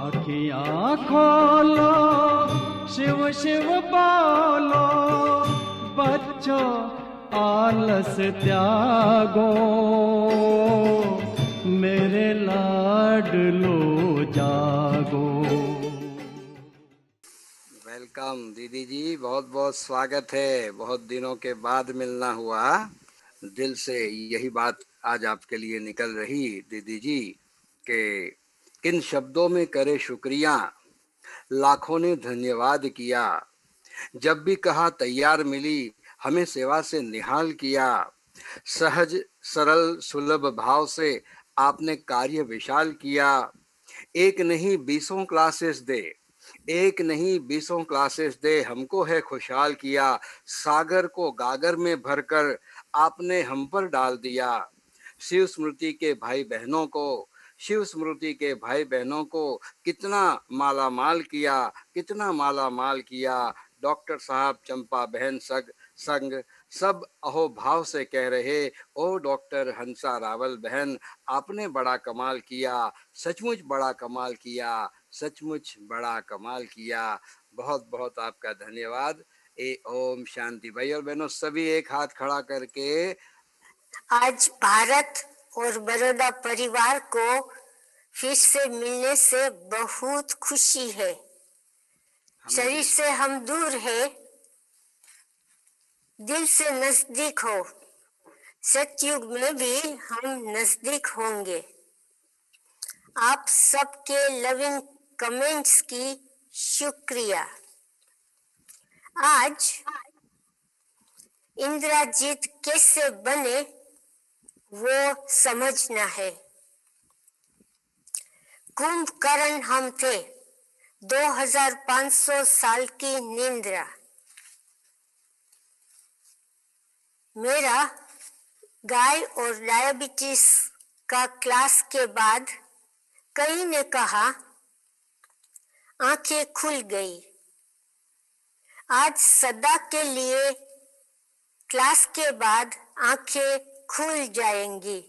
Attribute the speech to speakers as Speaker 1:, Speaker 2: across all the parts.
Speaker 1: अखियाँ खोलो, शिव शिव बोलो, बच्चों आलस त्यागो, मेरे लाडलो जागो।
Speaker 2: वेलकम दीदी जी, बहुत बहुत स्वागत है। बहुत दिनों के बाद मिलना हुआ। दिल से यही बात आज आपके लिए निकल रही दीदी जी कि किन शब्दों में करे शुक्रिया, लाखों ने धन्यवाद किया। जब भी कहा तैयार मिली, हमें सेवा से निहाल किया। सहज सरल सुलभ भाव से आपने कार्य विशाल किया। एक नहीं बीसों क्लासेस दे, एक नहीं बीसों क्लासेस दे, हमको है खुशहाल किया। सागर को गागर में भरकर आपने हम पर डाल दिया। शिव स्मृति के भाई बहनों को, शिव स्मृति के भाई बहनों को कितना माला माल किया, कितना माला माल किया। डॉक्टर साहब, चंपा बहन संग सब अहोभाव से कह रहे, ओ डॉक्टर हंसा रावल बहन, आपने बड़ा कमाल किया, सचमुच बड़ा कमाल किया, सचमुच बड़ा कमाल किया। बहुत बहुत आपका धन्यवाद। ओम शांति। भाई और बहनों, सभी एक हाथ खड़ा करके
Speaker 3: आज भारत और बड़ौदा परिवार को फिर से मिलने से बहुत खुशी है। शरीर से हम दूर है, दिल से नजदीक हो। सतयुग में भी हम नजदीक होंगे। आप सबके लविंग कमेंट्स की शुक्रिया। आज इंद्रजीत कैसे बने वो समझना है। कुंभकर्ण हम थे, 2500 साल की निंद्रा। मेरा गाय और डायबिटीज का क्लास के बाद कई ने कहा आंखें खुल गई। आज सदा के लिए क्लास के बाद आंखें खुल जाएंगी।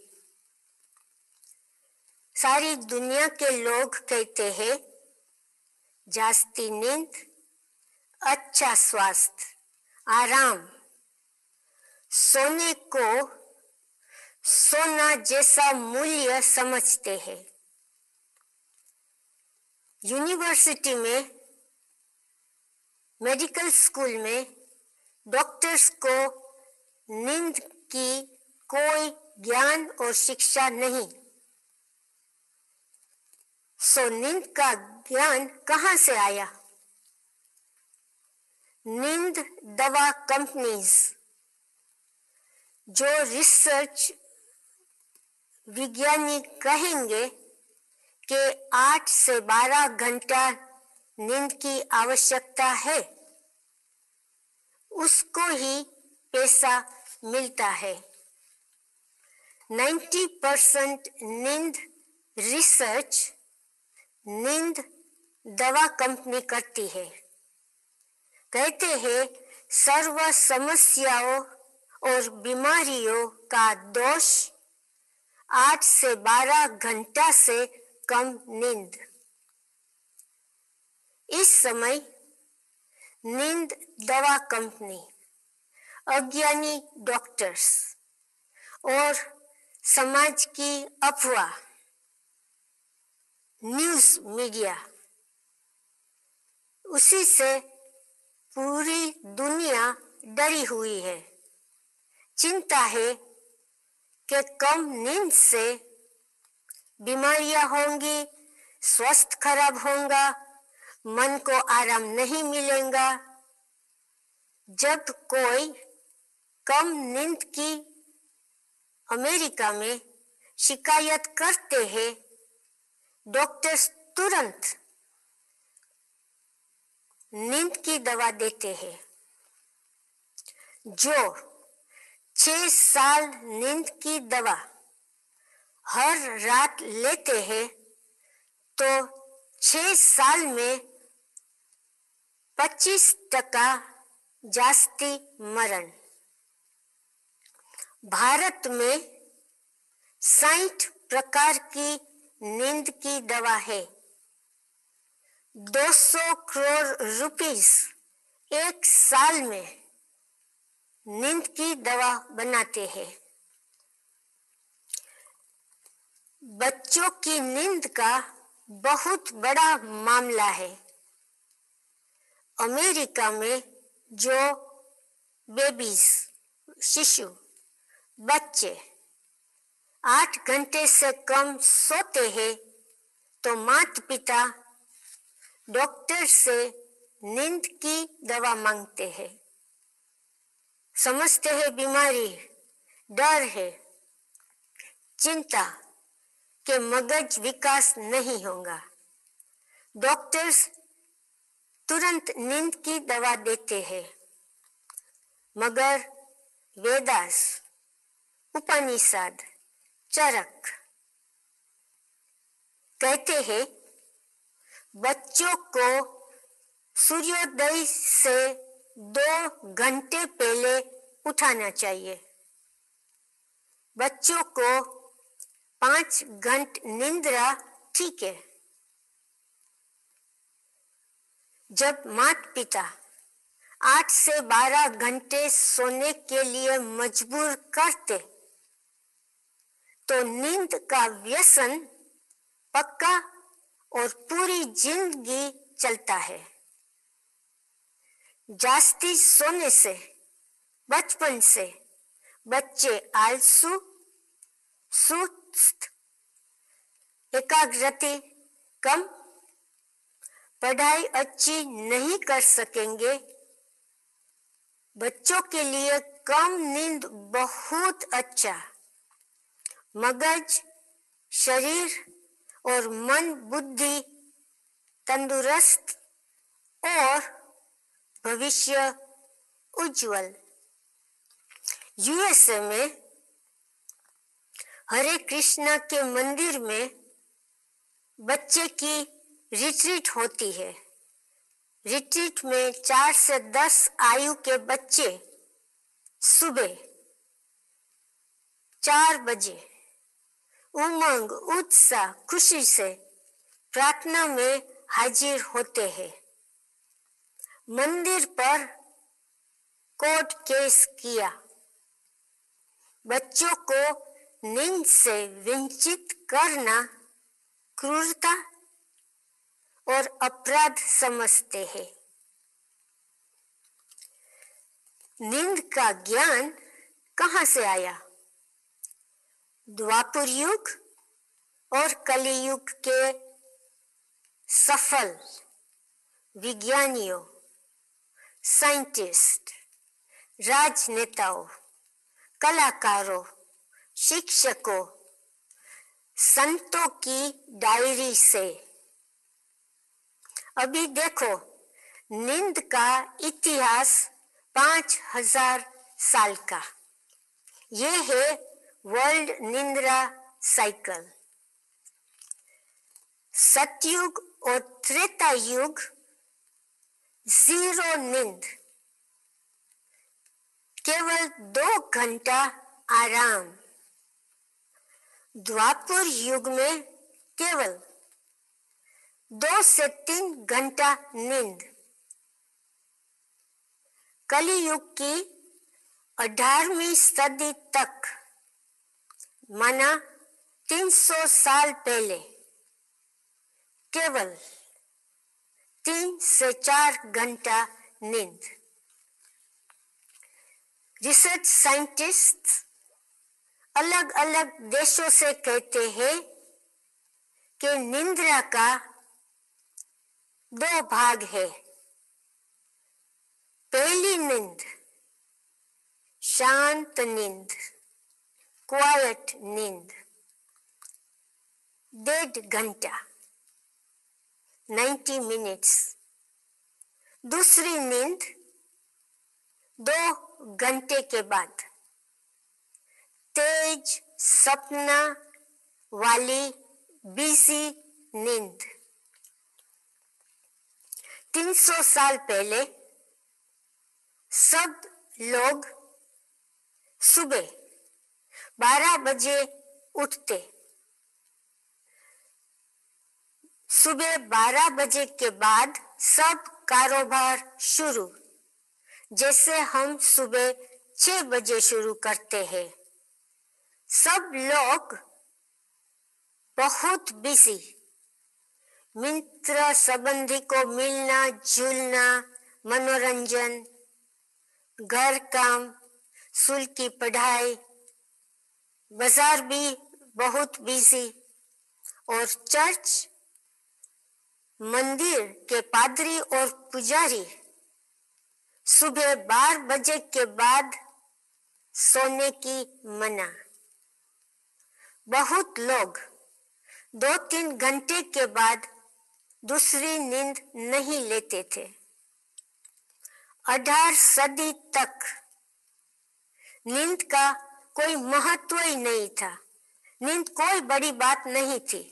Speaker 3: सारी दुनिया के लोग कहते हैं जास्ती नींद, अच्छा स्वास्थ्य, आराम, सोने को सोना जैसा मूल्य समझते हैं। यूनिवर्सिटी में, मेडिकल स्कूल में डॉक्टर्स को नींद की कोई ज्ञान और शिक्षा नहीं। सो नींद का ज्ञान कहां से आया? नींद दवा कंपनीज जो रिसर्च वैज्ञानिक कहेंगे कि 8 से 12 घंटा नींद की आवश्यकता है, उसको ही पैसा मिलता है। 90% नींद रिसर्च नींद दवा कंपनी करती है। कहते हैं सर्व समस्याओं और बीमारियों का दोष 8 से 12 घंटा से कम नींद। इस समय नींद दवा कंपनी, अज्ञानी डॉक्टर्स और समाज की अफवाह, न्यूज मीडिया, उसी से पूरी दुनिया डरी हुई है। चिंता है कि कम नींद से बीमारियां होंगी, स्वास्थ्य खराब होगा, मन को आराम नहीं मिलेगा। जब कोई कम नींद की अमेरिका में शिकायत करते हैं, डॉक्टर्स तुरंत नींद की दवा देते हैं। जो 6 साल नींद की दवा हर रात लेते हैं तो 6 साल में 25% जास्ती मरण। भारत में 60 प्रकार की नींद की दवा है। 200 करोड़ रुपीस एक साल में नींद की दवा बनाते हैं। बच्चों की नींद का बहुत बड़ा मामला है। अमेरिका में जो बेबीज, शिशु बच्चे 8 घंटे से कम सोते हैं तो माता पिता डॉक्टर से नींद की दवा मांगते हैं। समझते हैं बीमारी, डर है, चिंता के मगज विकास नहीं होगा। डॉक्टर्स तुरंत नींद की दवा देते हैं, मगर वेदास, उपनिषद, चरक कहते हैं बच्चों को सूर्योदय से 2 घंटे पहले उठाना चाहिए। बच्चों को 5 घंटे निंद्रा ठीक है। जब माता पिता 8 से 12 घंटे सोने के लिए मजबूर करते तो नींद का व्यसन पक्का और पूरी जिंदगी चलता है। जास्ती सोने से बचपन से बच्चे आलसू, सुस्त, एकाग्रता कम, पढ़ाई अच्छी नहीं कर सकेंगे। बच्चों के लिए कम नींद बहुत अच्छा, मगज, शरीर और मन बुद्धि तंदुरुस्त और भविष्य उज्जवल। यूएसए में हरे कृष्णा के मंदिर में बच्चे की रिट्रीट होती है। रिट्रीट में 4 से 10 आयु के बच्चे सुबह 4 बजे उमंग, उत्साह, खुशी से प्रार्थना में हाजिर होते हैं। मंदिर पर कोर्ट केस किया। बच्चों को नींद से वंचित करना क्रूरता और अपराध समझते हैं। नींद का ज्ञान कहां से आया? द्वापर युग और कलियुग के सफल विज्ञानियों, साइंटिस्ट, राजनेताओं, कलाकारों, शिक्षकों, संतों की डायरी से। अभी देखो, नींद का इतिहास 5000 साल का। ये है वर्ल्ड निंद्रा साइकिल। सतयुग और त्रेता युग 0 नींद, केवल 2 घंटा आराम। द्वापर युग में केवल 2 से 3 घंटा नींद। कलियुग की 18वीं सदी तक, माना 300 साल पहले, केवल 3 से 4 घंटा नींद। रिसर्च साइंटिस्ट अलग अलग देशों से कहते हैं कि निंद्रा का 2 भाग है। पहली नींद शांत नींद, क्वाइट नींद, 1.5 घंटा 90 मिनट्स। दूसरी नींद 2 घंटे के बाद, तेज सपना वाली बिजी नींद। 300 साल पहले सब लोग सुबह 12 बजे उठते, सुबह 12 बजे के बाद सब कारोबार शुरू, जैसे हम सुबह 6 बजे शुरू करते हैं। सब लोग बहुत बिजी, मित्र संबंधी को मिलना जुलना, मनोरंजन, घर काम, स्कूल की पढ़ाई, बाजार भी बहुत बिजी, और चर्च, मंदिर के पादरी और पुजारी सुबह 12 बजे के बाद सोने की मना। बहुत लोग 2-3 घंटे के बाद दूसरी नींद नहीं लेते थे। 18 सदी तक नींद का कोई महत्व ही नहीं था। नींद कोई बड़ी बात नहीं थी।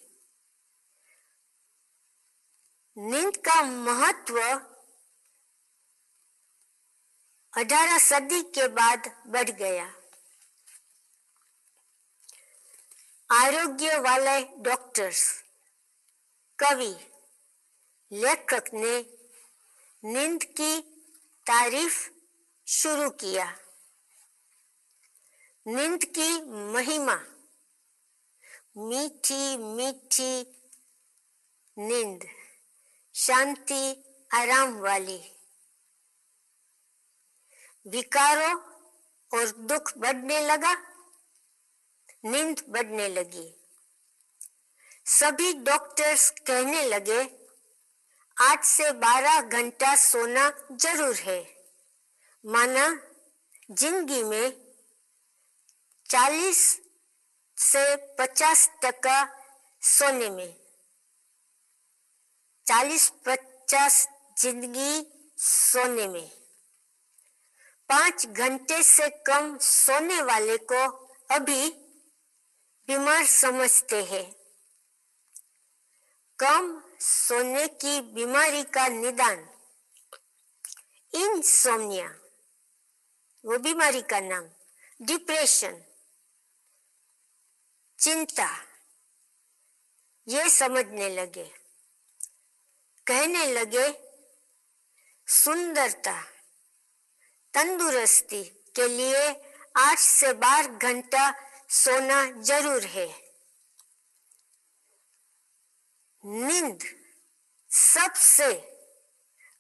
Speaker 3: नींद का महत्व 18 सदी के बाद बढ़ गया। आरोग्य वाले डॉक्टर्स, कवि, लेखक ने नींद की तारीफ शुरू किया। नींद की महिमा, मीठी मीठी नींद, शांति आराम वाली। विकारों और दुख बढ़ने लगा, नींद बढ़ने लगी। सभी डॉक्टर्स कहने लगे 8 से 12 घंटा सोना जरूर है। माना जिंदगी में 40 से 50% सोने में, 40-50 जिंदगी सोने में। 5 घंटे से कम सोने वाले को अभी बीमार समझते हैं। कम सोने की बीमारी का निदान इंसोम्निया, वो बीमारी का नाम, डिप्रेशन, चिंता, ये समझने लगे। कहने लगे सुंदरता, तंदुरुस्ती के लिए 8 से 12 घंटा सोना जरूर है। नींद सबसे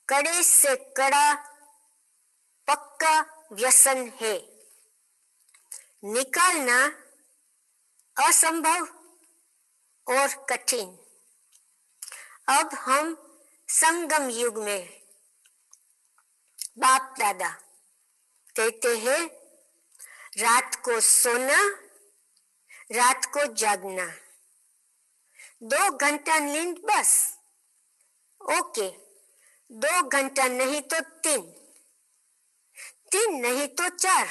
Speaker 3: कड़े से कड़ा पक्का व्यसन है। निकालना असंभव और कठिन। अब हम संगम युग में बाप दादा कहते हैं रात को सोना, रात को जागना, 2 घंटा नींद बस। ओके, 2 घंटा नहीं तो 3, 3 नहीं तो 4,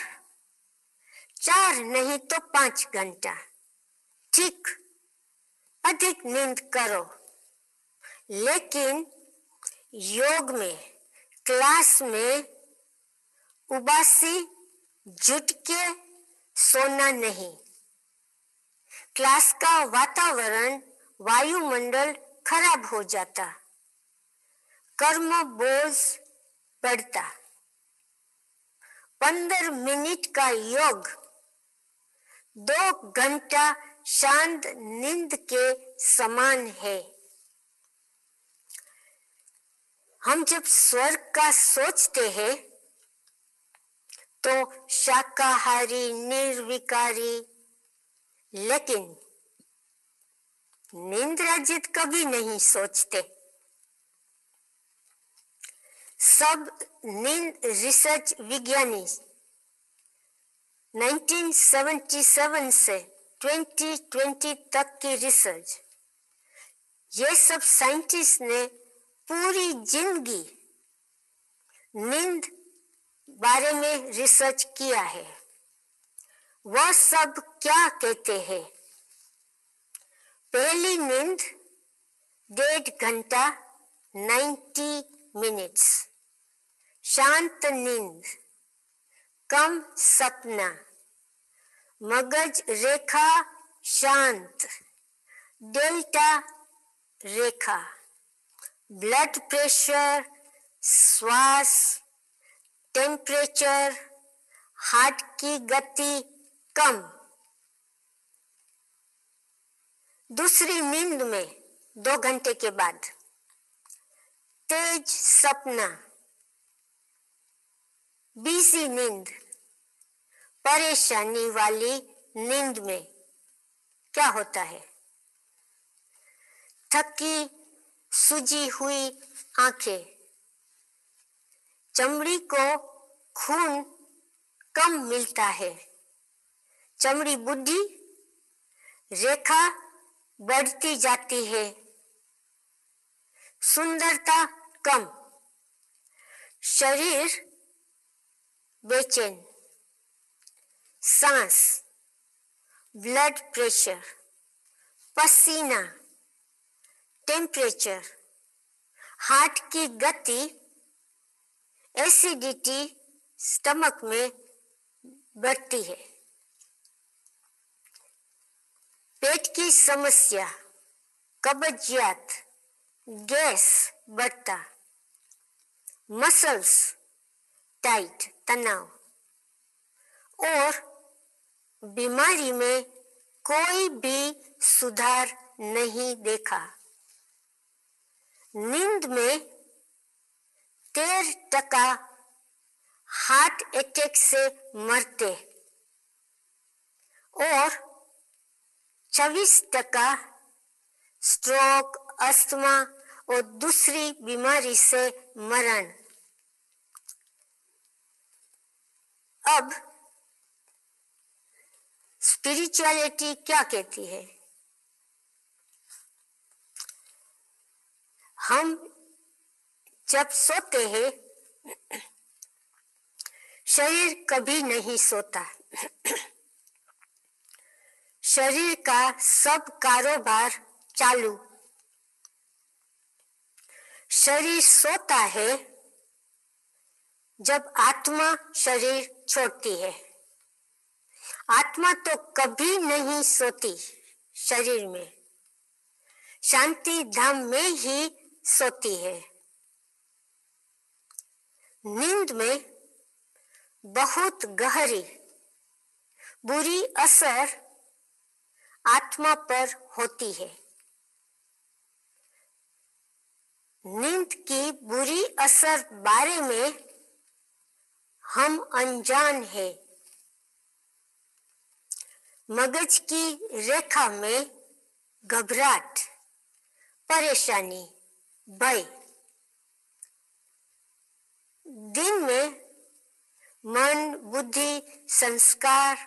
Speaker 3: 4 नहीं तो 5 घंटा। ठीक, अधिक नींद करो। लेकिन योग में, क्लास में उबासी जुट के सोना नहीं। क्लास का वातावरण, वायुमंडल खराब हो जाता, कर्म बोझ बढ़ता। 15 मिनट का योग 2 घंटा शांत नींद के समान है। हम जब स्वर्ग का सोचते हैं तो शाकाहारी, निर्विकारी, लेकिन नींद रहित कभी नहीं सोचते। सब नींद रिसर्च विज्ञानी 1977 से 2020 तक की रिसर्च, ये सब साइंटिस्ट ने पूरी जिंदगी नींद बारे में रिसर्च किया है। वह सब क्या कहते हैं? पहली नींद 1.5 घंटा 90 मिनट्स, शांत नींद, कम सपना, मगज रेखा शांत, डेल्टा रेखा, ब्लड प्रेशर, श्वास, टेम्परेचर, हार्ट की गति कम। दूसरी नींद में 2 घंटे के बाद तेज सपना, बिजी नींद। परेशानी वाली नींद में क्या होता है? थकी सूजी हुई आंखें, चमड़ी को खून कम मिलता है, चमड़ी बुढ़ी, रेखा बढ़ती जाती है, सुंदरता कम, शरीर बेचैन, सांस, ब्लड प्रेशर, पसीना, टेम्परेचर, हार्ट की गति, एसिडिटी स्टमक में बढ़ती है, पेट की समस्या, कब्जियत, गैस बढ़ता, मसल्स टाइट, तनाव, और बीमारी में कोई भी सुधार नहीं देखा। नींद में 13% हार्ट अटैक से मरते और 26% स्ट्रोक, अस्थमा और दूसरी बीमारी से मरण। अब स्पिरिचुअलिटी क्या कहती है? हम जब सोते हैं, शरीर कभी नहीं सोता। शरीर का सब कारोबार चालू। शरीर सोता है जब आत्मा शरीर छोड़ती है। आत्मा तो कभी नहीं सोती शरीर में, शांति धाम में ही सोती है। नींद में बहुत गहरी बुरी असर आत्मा पर होती है। नींद की बुरी असर बारे में हम अनजान हैं। मगज की रेखा में घबराहट, परेशानी, भय। दिन में मन, बुद्धि, संस्कार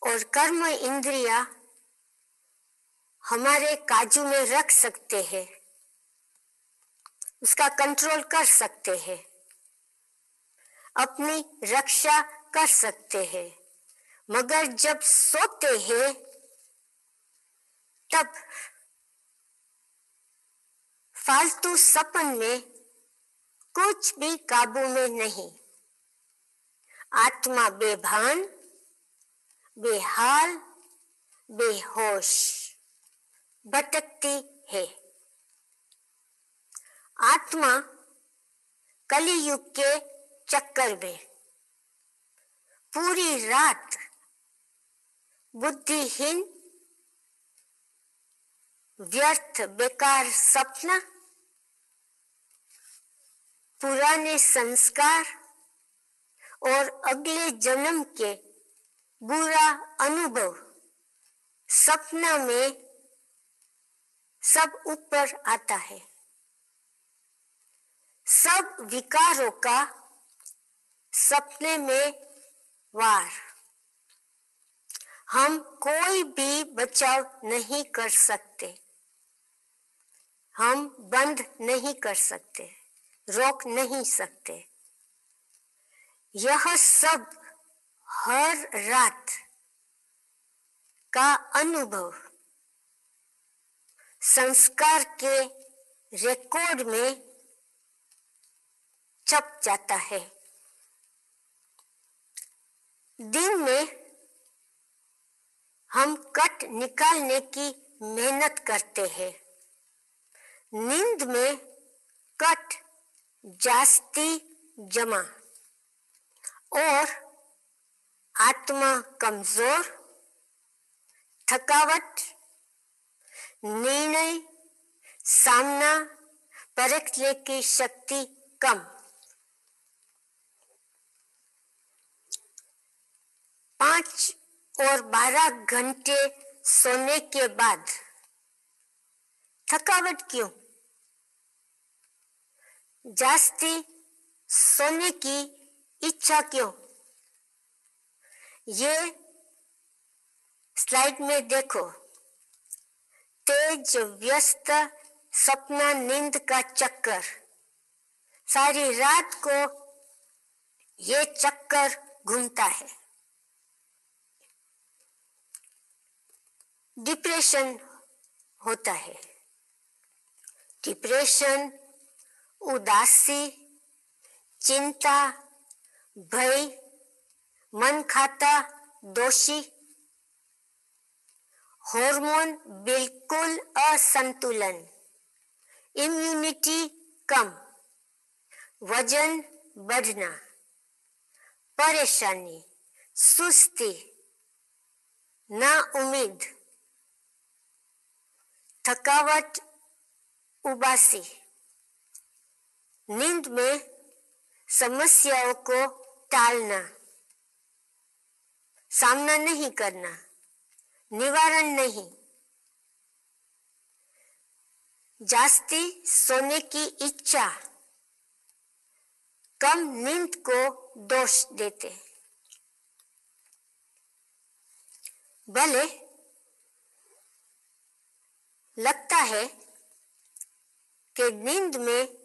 Speaker 3: और कर्म इंद्रिया हमारे काबू में रख सकते हैं, उसका कंट्रोल कर सकते हैं, अपनी रक्षा कर सकते हैं। मगर जब सोते हैं तब फालतू सपन में कुछ भी काबू में नहीं। आत्मा बेभान, बेहाल, बेहोश भटकती है। आत्मा कलियुग के चक्कर में पूरी रात बुद्धिहीन, व्यर्थ, बेकार सपना, पुराने संस्कार और अगले जन्म के बुरा अनुभव सपना में सब ऊपर आता है। सब विकारों का सपने में वार। हम कोई भी बचाव नहीं कर सकते, हम बंद नहीं कर सकते, रोक नहीं सकते। यह सब हर रात का अनुभव संस्कार के रिकॉर्ड में छप जाता है। दिन में हम कट निकालने की मेहनत करते हैं। नींद में कट जास्ती जमा और आत्मा कमजोर, थकावट, निर्णय सामना परखने की शक्ति कम। 5 और 12 घंटे सोने के बाद थकावट क्यों? जास्ती सोने की इच्छा क्यों? ये स्लाइड में देखो। तेज व्यस्त सपना नींद का चक्कर, सारी रात को ये चक्कर घूमता है। डिप्रेशन होता है। डिप्रेशन उदासी, चिंता, भय, मन खाता दोषी, हार्मोन बिल्कुल असंतुलन, इम्यूनिटी कम, वजन बढ़ना, परेशानी, सुस्ती, नाउम्मीद, थकावट, उबासी। नींद में समस्याओं को टालना, सामना नहीं करना, निवारण नहीं। जास्ती सोने की इच्छा, कम नींद को दोष देते। भले लगता है कि नींद में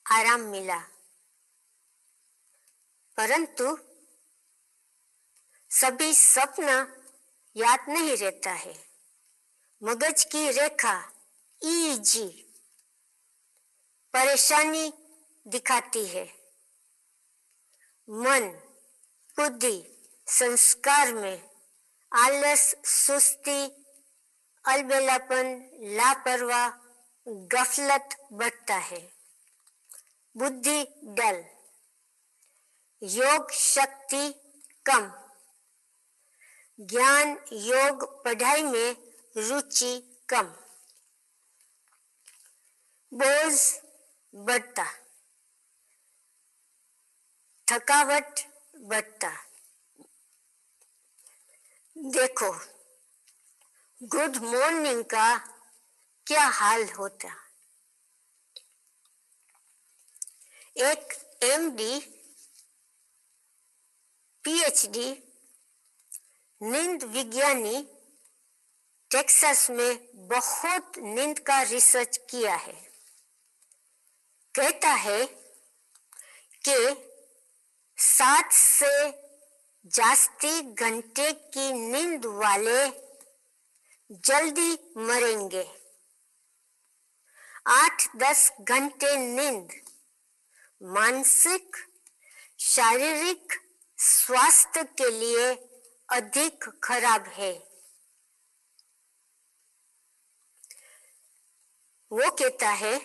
Speaker 3: आराम मिला, परंतु सभी सपना याद नहीं रहता है। मगज की रेखा ईजी परेशानी दिखाती है। मन, बुद्धि, संस्कार में आलस, सुस्ती, अलबेलापन, लापरवाह, गफलत बढ़ता है। बुद्धि डल, योग शक्ति कम, ज्ञान योग पढ़ाई में रुचि कम, बोझ बढ़ता, थकावट बढ़ता। देखो गुड मॉर्निंग का क्या हाल होता। एक एमडी, पीएचडी नींद विज्ञानी टेक्सास में बहुत नींद का रिसर्च किया है। कहता है कि 7 से जास्ती घंटे की नींद वाले जल्दी मरेंगे। 8-10 घंटे नींद मानसिक, शारीरिक स्वास्थ्य के लिए अधिक खराब है। वो कहता है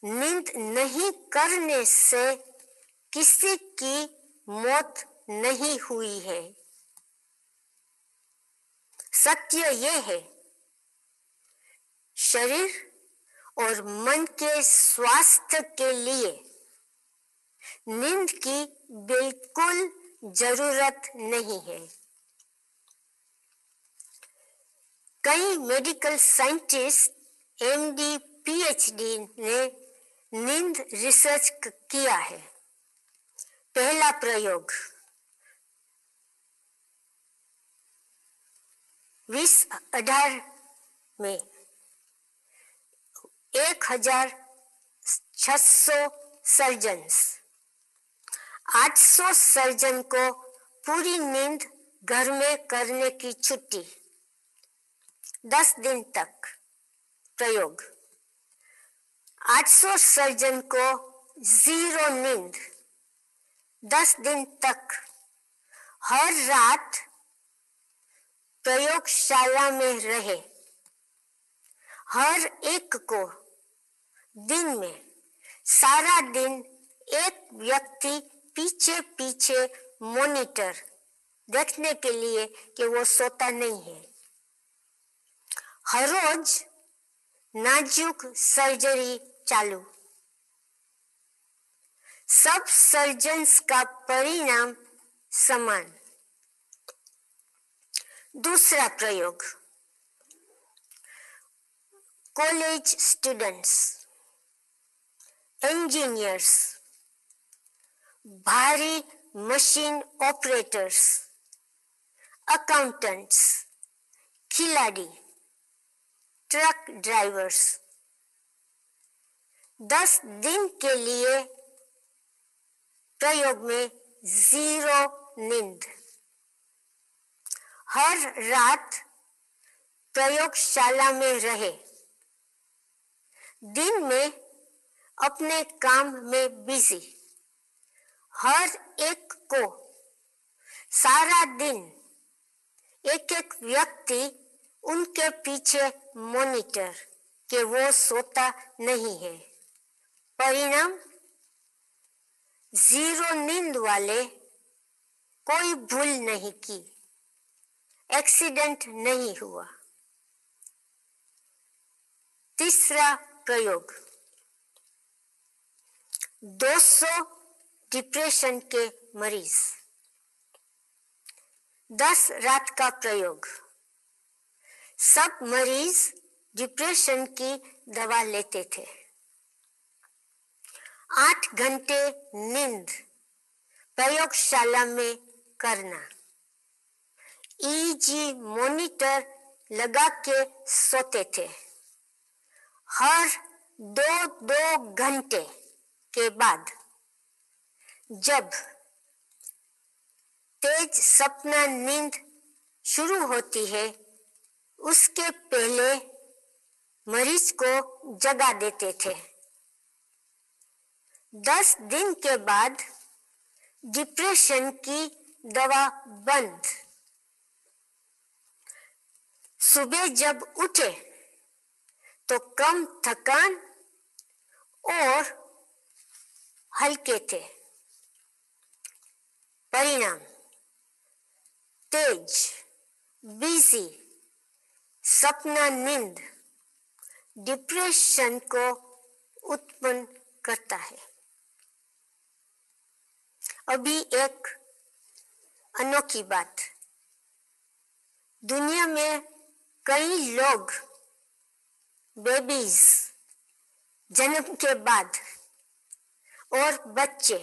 Speaker 3: नींद नहीं करने से किसी की मौत नहीं हुई है। सत्य ये है, शरीर और मन के स्वास्थ्य के लिए नींद की बिल्कुल जरूरत नहीं है। कई मेडिकल साइंटिस्ट, एमडी, पीएचडी ने नींद रिसर्च किया है। पहला प्रयोग 2018 में 1600 सर्जन्स, 800 सर्जन को पूरी नींद घर में करने की छुट्टी, 10 दिन तक प्रयोग। 800 सर्जन को 0 नींद, 10 दिन तक हर रात प्रयोगशाला में रहे। हर एक को दिन में सारा दिन एक व्यक्ति पीछे पीछे मॉनिटर देखने के लिए कि वो सोता नहीं है। हर रोज नाजुक सर्जरी चालू। सब सर्जन्स का परिणाम समान। दूसरा प्रयोग, कॉलेज स्टूडेंट्स, इंजीनियर्स, भारी मशीन ऑपरेटर्स, अकाउंटेंट्स, खिलाड़ी, ट्रक ड्राइवर्स 10 दिन के लिए प्रयोग में 0 नींद। हर रात प्रयोगशाला में रहे, दिन में अपने काम में बिजी। हर एक को सारा दिन एक एक व्यक्ति उनके पीछे मॉनिटर कि वो सोता नहीं है। परिणाम 0 नींद वाले कोई भूल नहीं की, एक्सीडेंट नहीं हुआ। तीसरा प्रयोग, 200 डिप्रेशन के मरीज। 10 रात का प्रयोग। सब मरीज डिप्रेशन की दवा लेते थे। 8 घंटे नींद प्रयोगशाला में करना। ईजी मॉनिटर लगा के सोते थे। हर 2 घंटे के बाद जब तेज सपना नींद शुरू होती है, उसके पहले मरीज को जगा देते थे। 10 दिन के बाद डिप्रेशन की दवा बंद। सुबह जब उठे तो कम थकान और हल्के थे। परिणाम तेज, बिजी सपना नींद डिप्रेशन को उत्पन्न करता है। अभी एक अनोखी बात, दुनिया में कई लोग बेबीज जन्म के बाद और बच्चे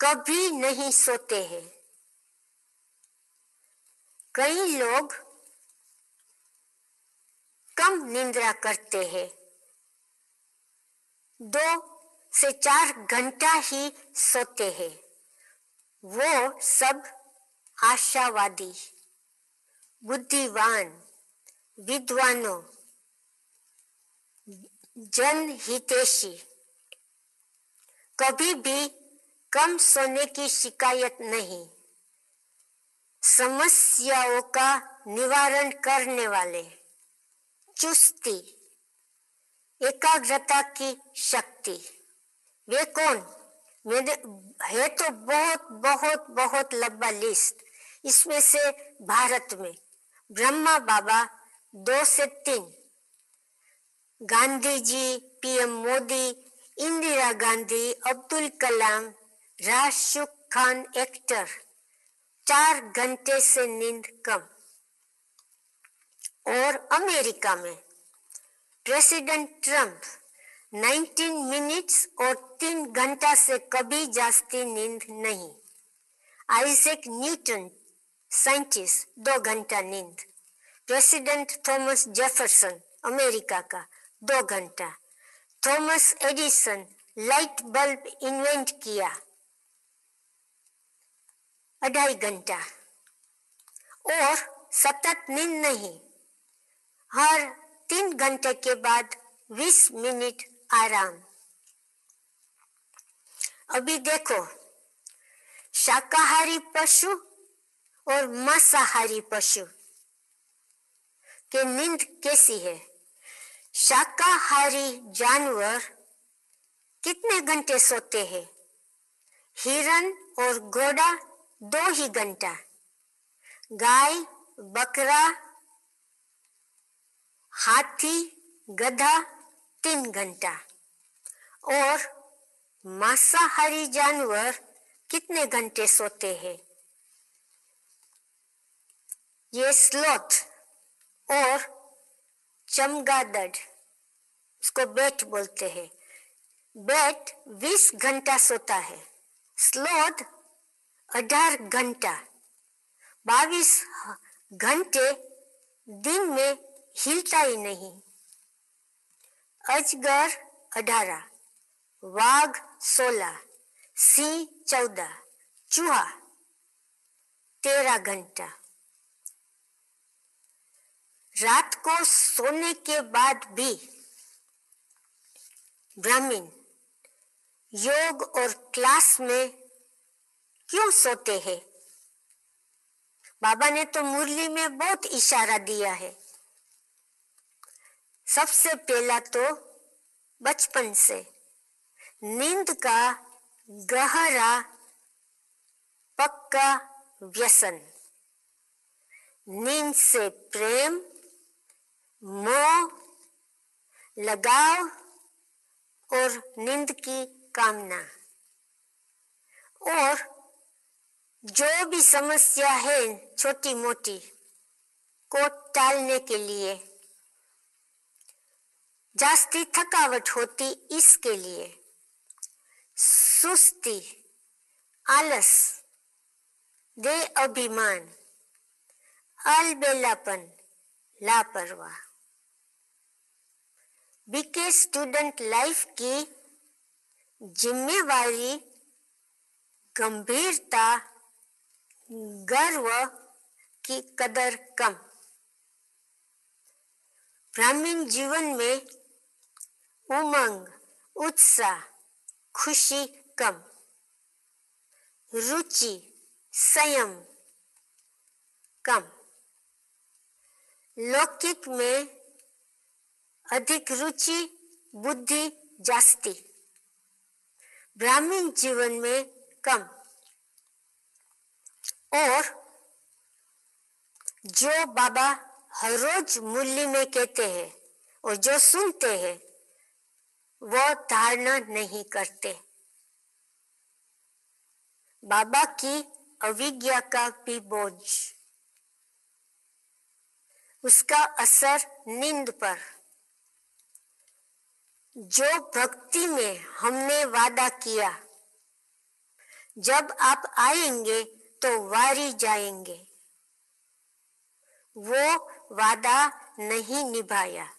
Speaker 3: कभी नहीं सोते हैं। कई लोग कम निद्रा करते हैं, 2 से 4 घंटा ही सोते हैं। वो सब आशावादी, बुद्धिमान, विद्वानों, जनहितैषी कभी भी कम सोने की शिकायत नहीं। समस्याओं का निवारण करने वाले, चुस्ती, एकाग्रता की शक्ति। वे कौन? है तो बहुत बहुत बहुत लंबा लिस्ट। इसमें से भारत में ब्रह्मा बाबा 2 से 3, गांधी जी, पीएम मोदी, इंदिरा गांधी, अब्दुल कलाम, राशिद खान एक्टर 4 घंटे से नींद कम। और अमेरिका में प्रेसिडेंट ट्रंप 19 मिनट्स और 3 घंटा से कभी जास्ती नींद नहीं। आइजैक न्यूटन साइंटिस्ट 2 घंटा नींद। प्रेसिडेंट थॉमस जेफरसन अमेरिका का 2 घंटा। Thomas Edison light bulb invent किया 2.5 घंटा। और सतत नींद नहीं, हर 3 घंटे के बाद 20 मिनट आराम। अभी देखो, शाकाहारी पशु और मांसाहारी पशु की नींद कैसी है। शाकाहारी जानवर कितने घंटे सोते हैं? हिरन और घोड़ा 2 ही घंटा, गाय, बकरा, हाथी, गधा 3 घंटा। और मांसाहारी जानवर कितने घंटे सोते हैं? ये स्लॉथ और चमगादड़, उसको बैट बोलते हैं, बैट 20 घंटा सोता है, स्लॉथ 18 घंटा, 22 घंटे दिन में हिलता ही नहीं। अजगर 18, वाघ 16, सिंह 14, चूहा 13 घंटा। रात को सोने के बाद भी ब्राह्मण योग और क्लास में क्यों सोते हैं? बाबा ने तो मुरली में बहुत इशारा दिया है। सबसे पहला तो बचपन से नींद का गहरा पक्का व्यसन, नींद से प्रेम, मोह, लगाव और नींद की कामना, और जो भी समस्या है छोटी मोटी को टालने के लिए, जास्ती थकावट होती इसके लिए, सुस्ती, आलस, दे अभिमान, अलबेलापन, लापरवाह। बीके स्टूडेंट लाइफ की जिम्मेवारी, गंभीरता, गर्व की कदर कम। ब्राह्मण जीवन में उमंग, उत्साह, खुशी कम, रुचि, संयम कम। लौकिक में अधिक रुचि, बुद्धि जास्ती, ब्राह्मण जीवन में कम। और जो बाबा हर रोज मुरली में कहते हैं और जो सुनते हैं वो धारणा नहीं करते। बाबा की अविज्ञा का भी बोझ, उसका असर नींद पर। जो भक्ति में हमने वादा किया, जब आप आएंगे तो वारी जाएंगे, वो वादा नहीं निभाया,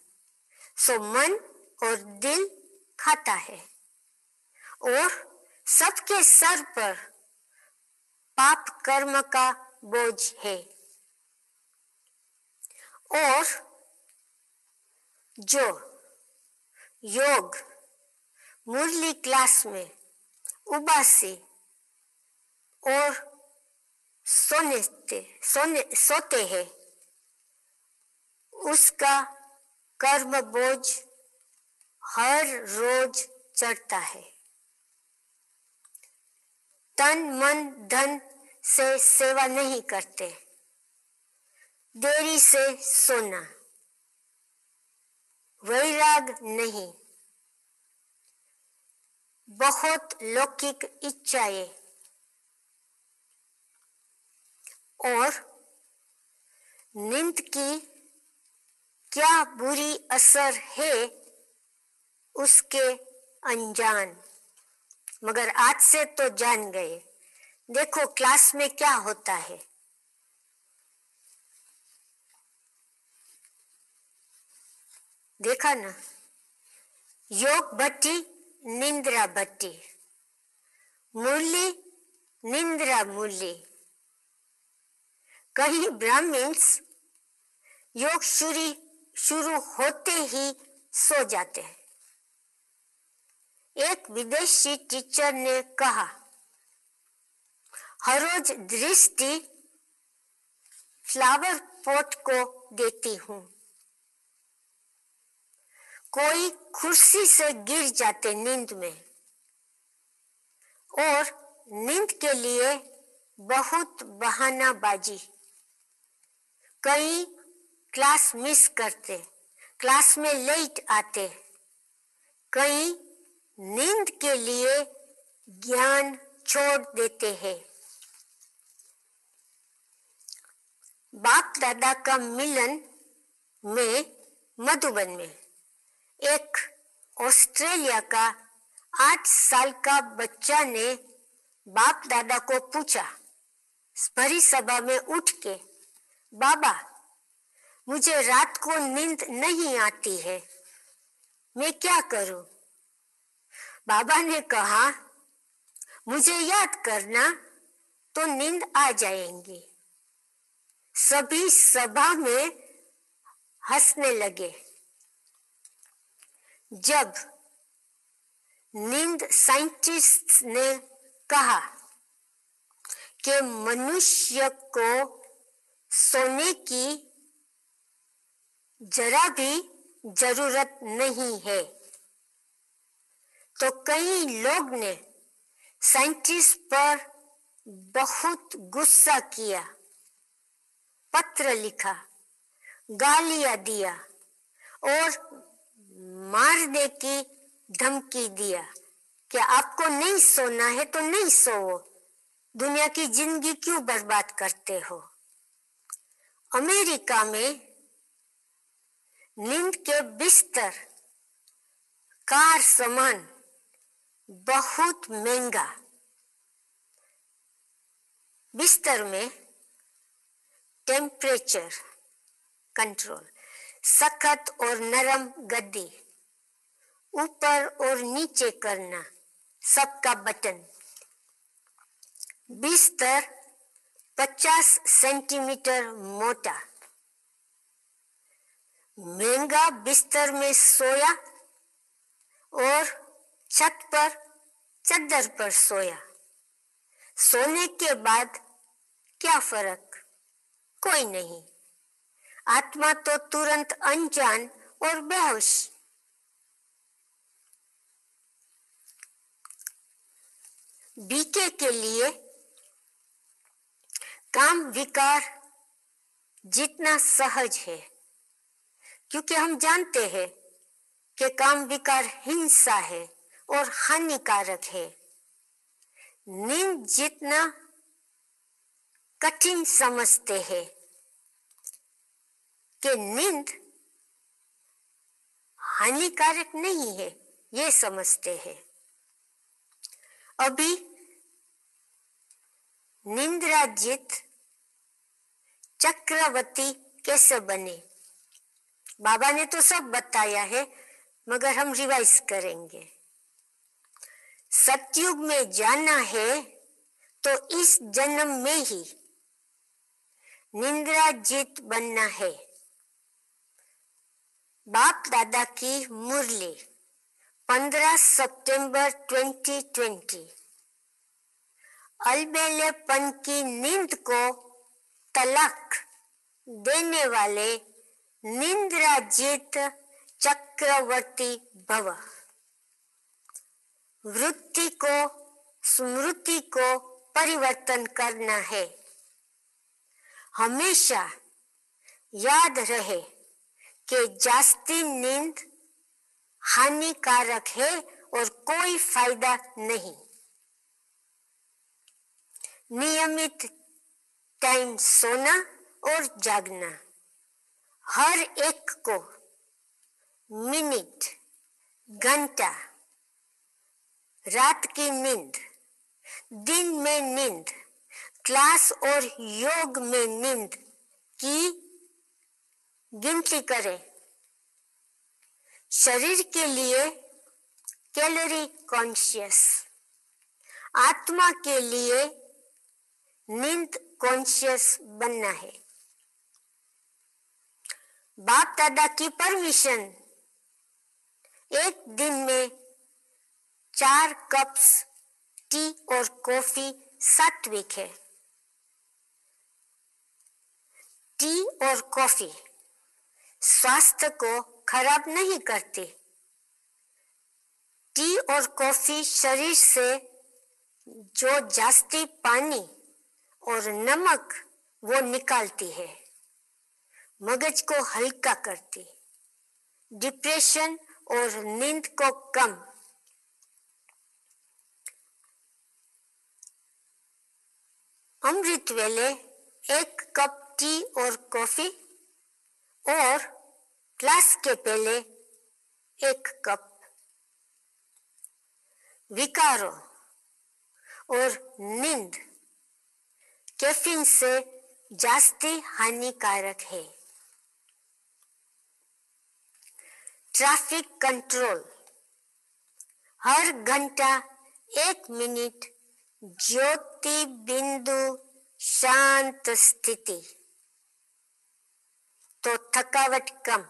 Speaker 3: सो मन और दिल खाता है और सबके सर पर पाप कर्म का बोझ है। और जो योग मुरली क्लास में उबासी और सोते हैं, उसका कर्म बोझ हर रोज चढ़ता है। तन मन धन से सेवा नहीं करते, देरी से सोना, वैराग नहीं, बहुत लौकिक इच्छाएं और नींद की क्या बुरी असर है उसके अनजान, मगर आज से तो जान गए। देखो क्लास में क्या होता है, देखा ना, योग भट्टी, निंद्रा भट्टी, मुरली, निंद्रा मुरली। कहीं ब्राह्मण्स योग शुरू होते ही सो जाते हैं। एक विदेशी टीचर ने कहा, हर रोज दृष्टि फ्लावर पॉट को देती हूं, कोई कुर्सी से गिर जाते नींद में, और नींद के लिए बहुत बहानाबाजी। कई क्लास मिस करते, क्लास में लेट आते, कई नींद के लिए ज्ञान छोड़ देते हैं। बाप दादा का मिलन में मधुबन में एक ऑस्ट्रेलिया का 8 साल का बच्चा ने बाप दादा को पूछा, भरी सभा में उठ के, बाबा मुझे रात को नींद नहीं आती है, मैं क्या करूं? बाबा ने कहा, मुझे याद करना तो नींद आ जाएंगी। सभी सभा में हंसने लगे। जब नींद साइंटिस्ट ने कहा कि मनुष्य को सोने की जरा भी जरूरत नहीं है, तो कई लोग ने साइंटिस्ट पर बहुत गुस्सा किया, पत्र लिखा, गालियां दिया और मारने की धमकी दिया कि आपको नहीं सोना है तो नहीं सोओ, दुनिया की जिंदगी क्यों बर्बाद करते हो। अमेरिका में नींद के बिस्तर, कार सामान बहुत महंगा। बिस्तर में टेम्परेचर कंट्रोल, सख्त और नरम गद्दी, ऊपर और नीचे करना सबका बटन। बिस्तर 50 सेंटीमीटर मोटा। महंगा बिस्तर में सोया और छत पर चादर पर सोया। सोने के बाद क्या फर्क? कोई नहीं। आत्मा तो तुरंत अनजान और बेहोश। बीके के लिए काम विकार जितना सहज है, क्योंकि हम जानते हैं कि काम विकार हिंसा है और हानिकारक है। नींद जितना कठिन समझते हैं कि नींद हानिकारक नहीं है, ये समझते हैं। अभी निंद्राजित चक्रवर्ती कैसे बने? बाबा ने तो सब बताया है, मगर हम रिवाइज करेंगे। सतयुग में जाना है तो इस जन्म में ही निंद्राजित बनना है। बाप दादा की मुरली 15 सितंबर 2020। अलबेलेपन की नींद को तलाक देने वाले निंद्राजित चक्रवर्ती भव। वृत्ति को स्मृति को परिवर्तन करना है। हमेशा याद रहे कि जास्ती नींद हानिकारक है और कोई फायदा नहीं। नियमित टाइम सोना और जागना, हर एक को मिनट, घंटा, रात की नींद, दिन में नींद, क्लास और योग में नींद की गिनती करें। शरीर के लिए कैलोरी कॉन्शियस, आत्मा के लिए नींद कॉन्शियस बनना है। बाप दादा की परमिशन, एक दिन में 4 कप्स टी और कॉफी सात्विक है। टी और कॉफी स्वास्थ्य को खराब नहीं करती, टी और कॉफी शरीर से जो जास्ती पानी और नमक वो निकालती है, मगज को हल्का करती, डिप्रेशन और नींद को कम। अमृत वेले 1 कप टी और कॉफी और क्लास के पहले 1 कप। विकारों और नींद कैफीन से जास्ती हानिकारक है। ट्रैफिक कंट्रोल, हर घंटा 1 मिनट ज्योति बिंदु शांत स्थिति, तो थकावट कम।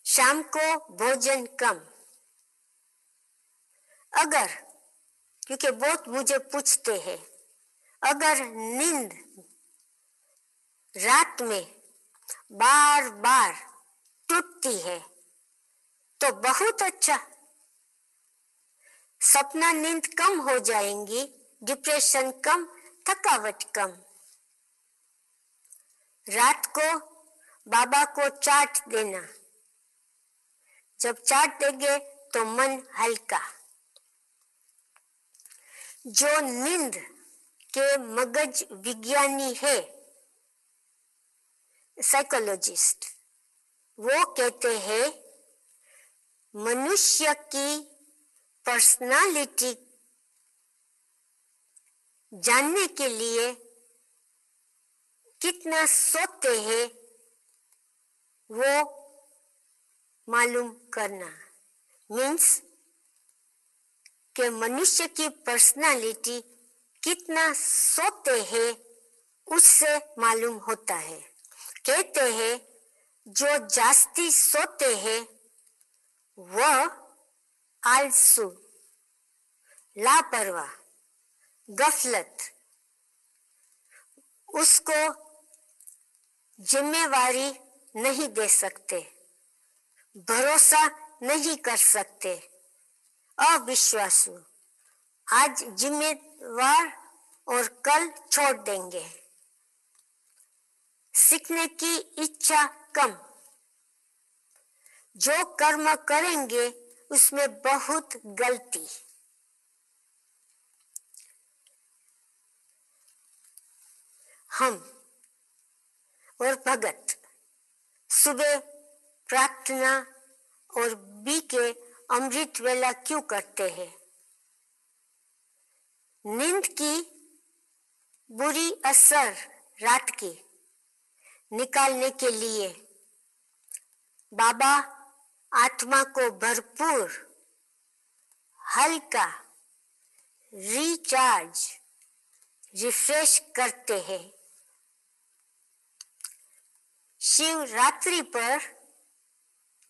Speaker 3: शाम को भोजन कम। अगर, क्योंकि बहुत मुझे पूछते हैं, अगर नींद रात में बार बार टूटती है तो बहुत अच्छा, सपना नींद कम हो जाएंगी, डिप्रेशन कम, थकावट कम। रात को बाबा को चाट देना, जब चाट देंगे तो मन हल्का। जो नींद के मगज विज्ञानी है, साइकोलॉजिस्ट, वो कहते हैं मनुष्य की पर्सनालिटी जानने के लिए कितना सोते हैं वो मालूम करना, मीन्स कि मनुष्य की पर्सनालिटी कितना सोते हैं उससे मालूम होता है। कहते हैं जो जास्ती सोते हैं वह आलसू, लापरवाह, गफलत, उसको जिम्मेवारी नहीं दे सकते, भरोसा नहीं कर सकते, अविश्वासु, आज जिम्मेवार और कल छोड़ देंगे, सीखने की इच्छा कम, जो कर्म करेंगे उसमें बहुत गलती। हम और भगत सुबह प्रार्थना और बी के अमृत वेला क्यों करते हैं? नींद की बुरी असर रात की निकालने के लिए बाबा आत्मा को भरपूर, हल्का, रिचार्ज, रिफ्रेश करते हैं। शिवरात्रि पर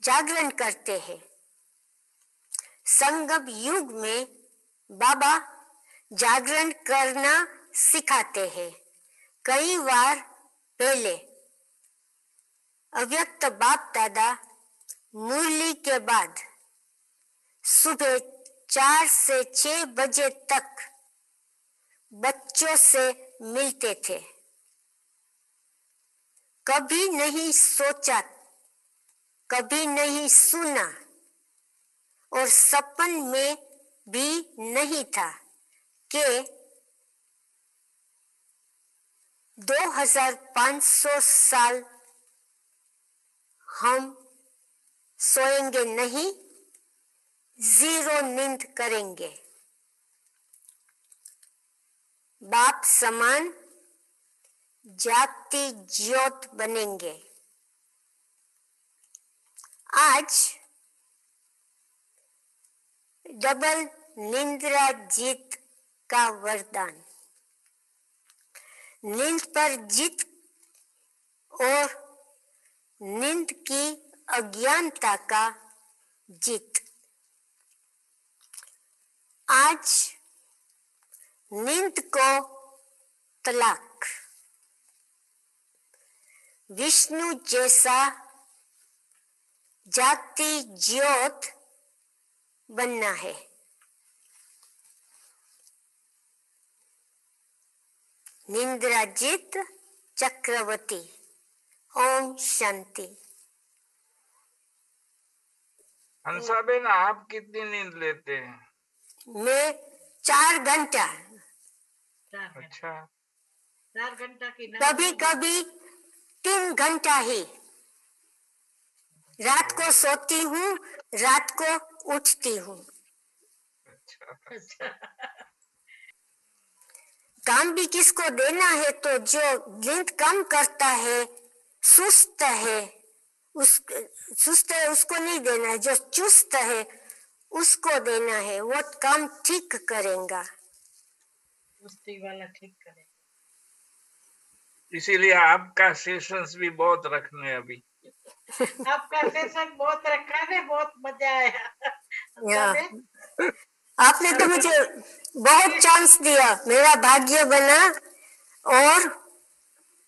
Speaker 3: जागरण करते हैं। संगम युग में बाबा जागरण करना सिखाते हैं। कई बार पहले अव्यक्त बाप दादा मुरली के बाद सुबह 4 से 6 बजे तक बच्चों से मिलते थे। कभी नहीं सोचा, कभी नहीं सुना और सपन में भी नहीं था कि 2500 साल हम सोएंगे नहीं, जीरो नींद करेंगे, बाप समान जागती ज्योत बनेंगे। आज डबल निंद्रा जीत का वरदान, नींद पर जीत और नींद की अज्ञानता का जीत। आज नींद को तलाक, विष्णु जैसा जागती ज्योत बनना है। निंद्राजीत चक्रवर्ती। ओम शांति।
Speaker 4: हंसाबेन, आप कितनी नींद लेते हैं?
Speaker 3: मैं 4 घंटा।
Speaker 4: अच्छा,
Speaker 5: 4 घंटा की
Speaker 3: कभी कभी 3 घंटा ही। रात को सोती हूँ, रात को उठती हूँ।
Speaker 4: अच्छा।
Speaker 3: काम भी किसको देना है, तो जो नींद कम करता है, सुस्त है, उसको नहीं देना है। जो चुस्त है उसको देना है, वो काम ठीक करेगा।
Speaker 5: सुस्ती वाला ठीक करे।
Speaker 4: इसीलिए आपका सेशंस भी बहुत रखने अभी।
Speaker 5: आपका सेशन बहुत रखा है, बहुत मजा आया।
Speaker 3: या, आपने तो मुझे बहुत चांस दिया, मेरा भाग्य बना। और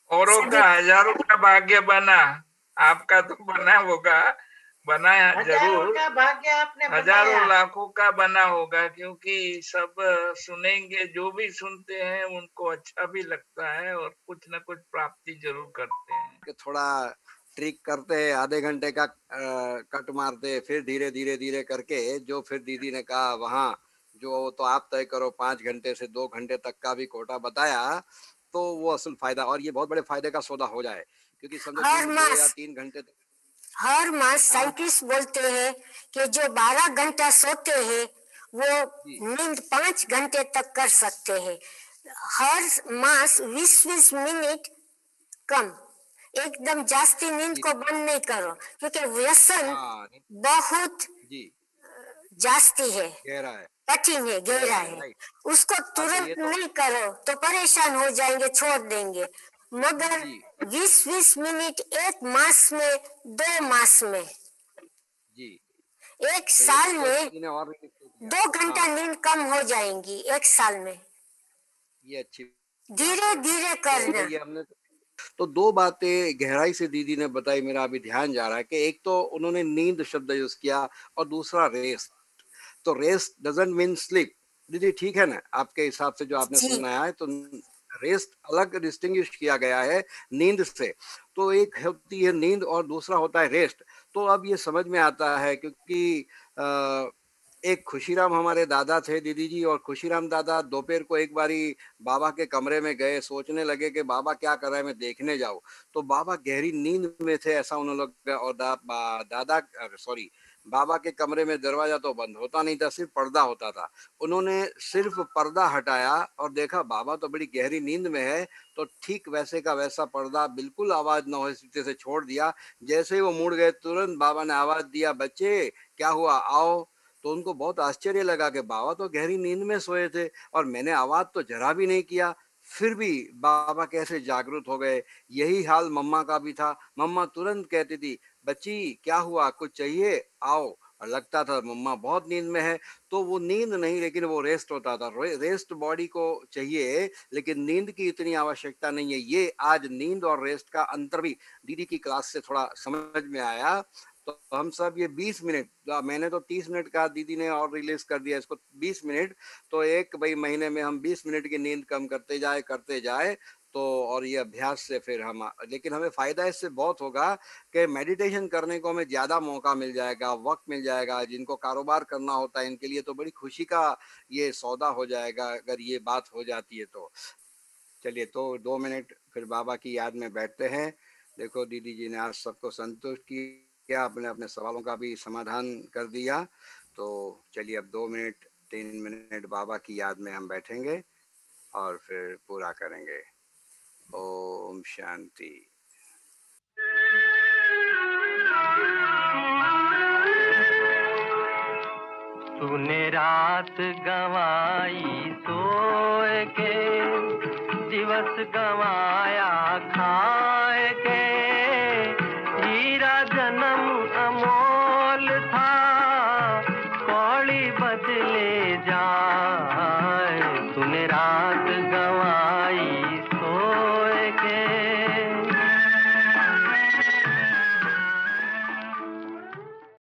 Speaker 4: औरों का हजारों का भाग्य बना, आपका तो बना होगा, बनाया
Speaker 5: हजारों
Speaker 4: जरूर,
Speaker 5: का भाग्य आपने
Speaker 4: हजारों
Speaker 5: बनाया।
Speaker 4: लाखों का बना होगा, क्योंकि सब सुनेंगे, जो भी सुनते हैं उनको अच्छा भी लगता है और कुछ न कुछ प्राप्ति जरूर करते हैं।
Speaker 2: कि थोड़ा ट्रिक करते हैं, आधे घंटे का कट मारते, फिर धीरे धीरे धीरे करके, जो फिर दीदी ने कहा वहाँ जो तो आप तय करो, 5 घंटे से 2 घंटे तक का भी कोटा बताया, तो वो असल फायदा, और ये बहुत बड़े फायदे का सौदा हो जाए, क्योंकि समझो
Speaker 3: हर
Speaker 2: दिन 2 या
Speaker 3: मास
Speaker 2: 3 घंटे
Speaker 3: हर मास
Speaker 2: हाँ
Speaker 3: साइंटिस्ट बोलते हैं कि जो 12 घंटा सोते हैं
Speaker 2: जी
Speaker 3: वो नींद 5 घंटे तक कर सकते हैं। हर मास 20-20 मिनट कम, एकदम जास्ती नींद
Speaker 2: जी
Speaker 3: को बंद नहीं करो, क्योंकि व्यसन
Speaker 2: हाँ
Speaker 3: बहुत
Speaker 2: जी,
Speaker 3: जास्ती है,
Speaker 2: गहरा है,
Speaker 3: कठिन है, गहरा है।
Speaker 2: राइट,
Speaker 3: उसको
Speaker 2: बात है
Speaker 3: तुरंत
Speaker 2: ये तो।
Speaker 3: नहीं करो तो परेशान हो जाएंगे, छोड़ देंगे। मगर
Speaker 2: जी
Speaker 3: 20-20 मिनट एक मास में, 2 मास में,
Speaker 2: जी,
Speaker 3: एक
Speaker 2: तो ये
Speaker 3: साल
Speaker 2: तो
Speaker 3: में
Speaker 2: दीदी ने और भी किया।
Speaker 3: 2 घंटा
Speaker 2: हाँ,
Speaker 3: नींद कम हो जाएंगी एक साल में।
Speaker 2: ये अच्छी बात
Speaker 3: धीरे
Speaker 2: है।
Speaker 3: धीरे
Speaker 2: तो
Speaker 3: करना।
Speaker 2: ये हमने तो 2 बातें गहराई से दीदी ने बताई, मेरा अभी ध्यान जा रहा है कि एक तो उन्होंने नींद शब्द यूज किया, और दूसरा रेस्ट। तो रेस्ट डजंट मीन स्लीप। दीदी ठीक है ना, आपके हिसाब से जो आपने
Speaker 3: जी
Speaker 2: सुनाया है, तो रेस्ट अलग डिस्टिंग्विश किया गया है नींद से। तो एक होती है नींद और दूसरा होता है रेस्ट। तो अब ये समझ में आता है, क्योंकि एक खुशीराम हमारे दादा थे दीदी जी, और खुशीराम दादा दोपहर को एक बारी बाबा के कमरे में गए, सोचने लगे कि बाबा क्या कर रहे हैं, मैं देखने जाऊं। तो बाबा गहरी नींद में थे, ऐसा उन्होंने लोग, और दादा सॉरी बाबा के कमरे में दरवाजा तो बंद होता नहीं था, सिर्फ पर्दा होता था। उन्होंने सिर्फ पर्दा हटाया और देखा बाबा तो बड़ी गहरी नींद में है, तो ठीक वैसे का वैसा पर्दा, बिल्कुल आवाज न हो इस तरीके से छोड़ दिया। जैसे ही वो मुड़ गए, तुरंत बाबा ने आवाज दिया, बच्चे क्या हुआ, आओ। तो उनको बहुत आश्चर्य लगा कि बाबा तो गहरी नींद में सोए थे और मैंने आवाज तो जरा भी नहीं किया, फिर भी बाबा कैसे जागृत हो गए। यही हाल मम्मा का भी था। मम्मा तुरंत कहती थी, बच्ची क्या हुआ, कुछ चाहिए, आओ। और लगता था मम्मा बहुत नींद में है। तो वो नींद नहीं, लेकिन वो रेस्ट होता था। रेस्ट बॉडी को चाहिए, लेकिन नींद की इतनी आवश्यकता नहीं है। ये आज नींद और रेस्ट का अंतर भी दीदी की क्लास से थोड़ा समझ में आया। तो हम सब ये 20 मिनट, मैंने तो 30 मिनट का, दीदी ने और रिलीज कर दिया इसको 20 मिनट। तो एक भाई महीने में हम 20 मिनट की नींद कम करते जाए तो, और ये अभ्यास से फिर हम, लेकिन हमें फायदा इससे बहुत होगा कि मेडिटेशन करने को हमें ज्यादा मौका मिल जाएगा, वक्त मिल जाएगा। जिनको कारोबार करना होता है इनके लिए तो बड़ी खुशी का ये सौदा हो जाएगा, अगर ये बात हो जाती है तो। चलिए, तो 2 मिनट फिर बाबा की याद में बैठते हैं। देखो दीदी जी ने आज सबको संतुष्ट किया, अपने अपने सवालों का भी समाधान कर दिया। तो चलिए, अब 2 मिनट 3 मिनट बाबा की याद में हम बैठेंगे और फिर पूरा करेंगे। ओम शांति।
Speaker 1: तूने रात गवाई सोए के, दिवस गवाया खाए के, हीरा जन्म अमोल था।